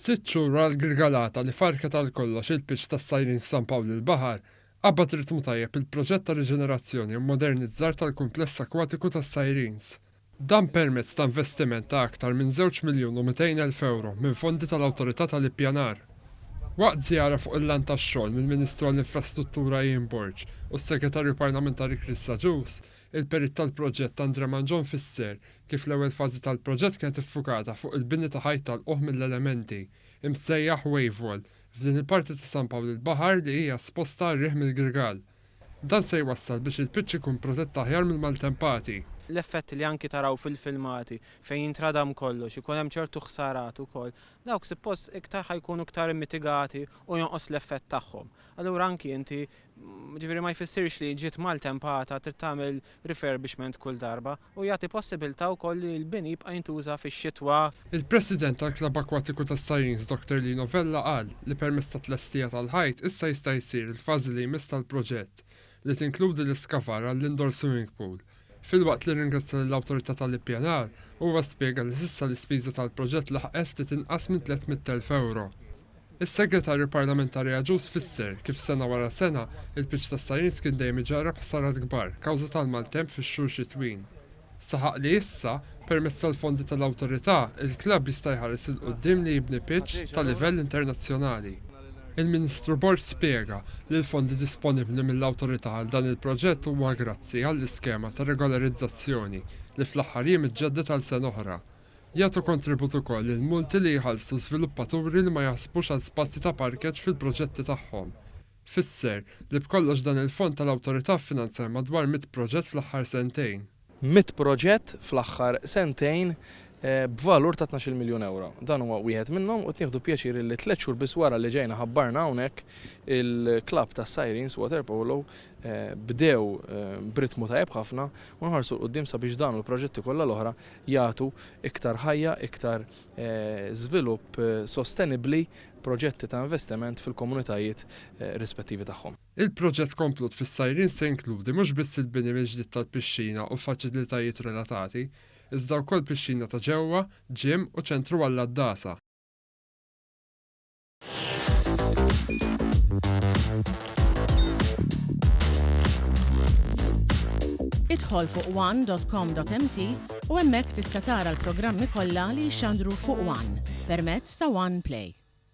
Sitt xhur għall-Grigalata li farket għal kollox il-pitch tas-sajrin f'San Pawlu l-Baħar qabad ritmu tajjeb il-proġett ta' riġenerazzjoni u modernizzar tal-kumpless akwatiku tas-Sajrins. Dan permezz ta' investiment ta' aktar minn 2,200,000 euro minn fondi tal-Awtorità tal-Ippjanar. Waqt żjara fuq il-lan tax-xogħol mill-Ministru għall-Infrastruttura Ian Borg u s-Segretarju Parlamentari Chris Ġus, il-perit tal-proġett Andre Manġon fisser kif l-ewwel fażi tal-proġett kienet iffukata fuq il-bini ta' ħajt tal-qoħ mill-elementi imsejjaħ wave wall f'din il-parti ta' San Pawlu l-Baħar li hija sposta rrieħ mill-Grigal. Dan se jwassal biex il-pitch ikun protett aħjar mill-maltempati. L-effetti li anki taraw fil-filmati fejn jintradam kollox, ikun hemm ċertu ħsarat ukoll, dawk suppost iktar ħajkunu iktar mitigati u jonqos l-effett tagħhom. Allura anki inti ġifieri ma jfissirx li ġiet maltempata trid tagħmel refurbishment kull darba u jagħti possibilità wkoll li l-bini jibqa' jintuża fix-xitwa. Il-President tal-Klabb Akwatiku tas-Sajrins Dr. Lino Vella qal li permezz ta' tlestija tal-ħajt issa jista' jsir il-fażi li jmiss tal-proġett li tinkludi l-iskavar għall-indoor swimming pool. Fil-waqt li ringrazzja l-Awtorità tal-Ippjanar, huwa spjega li s'issa l-ispiża tal-proġett laħqet ftit inqas minn 300,000 euro. Is-Segretarju Parlamentari Ġus fisser kif sena wara sena il-pitch tas-Sajrins kien dejjem iġarrab ħsarat kbar kawża tal-maltemp fix-xhur xitwien. Saħaq li issa, permezz tal-fondi tal-Awtorità, il-klabb jista' jħares il quddiem li jibni pitch ta' livell internazzjonali. Il-Ministru Borg spjega li l-fondi disponibbli mill-Awtorità għal dan il-proġett huwa grazzi għall-iskema ta' regolarizzazzjoni li fl-aħħar jiem iġġedded għal sena oħra. Jagħtu kontribut ukoll il-multi li jħallsu żviluppaturi li ma jaħsbux għal spazji ta' parkeġġ fil-proġetti tagħhom. Fisser li b'kollox dan il-fond tal-Awtorità ffinanzja madwar 100 proġett fl-aħħar sentejn. 100 proġett fl-aħħar sentejn b'valur ta' 12 miljun euro. Dan huwa wieħed minnhom u tnieħdu pjaċir li 3 xhur biss wara li ġejna ħabbarna hawnhekk il-klabb tas-Sajrins Water Polo bdew b'ritmu tajjeb ħafna u nħarsu l-qudiem sabiex dan u l-proġetti kollha l-oħra jagħtu iktar ħajja, iktar żvilupp sostenibbli, proġetti ta' investiment fil-komunitajiet rispettivi tagħhom. Il-proġett komplut fis-Sajrins se jinkludi mhux biss il-bini mill-ġdid tal-pixxina u faċilitajiet relatati, iżda wkoll pixxina ta' ġewwa, ġim u ċentru għall-addasa. Idħol fuq one.com.mt u hemmhekk tista' tara l-programmi kollha li jxandru fuq One permezz ta' One Play.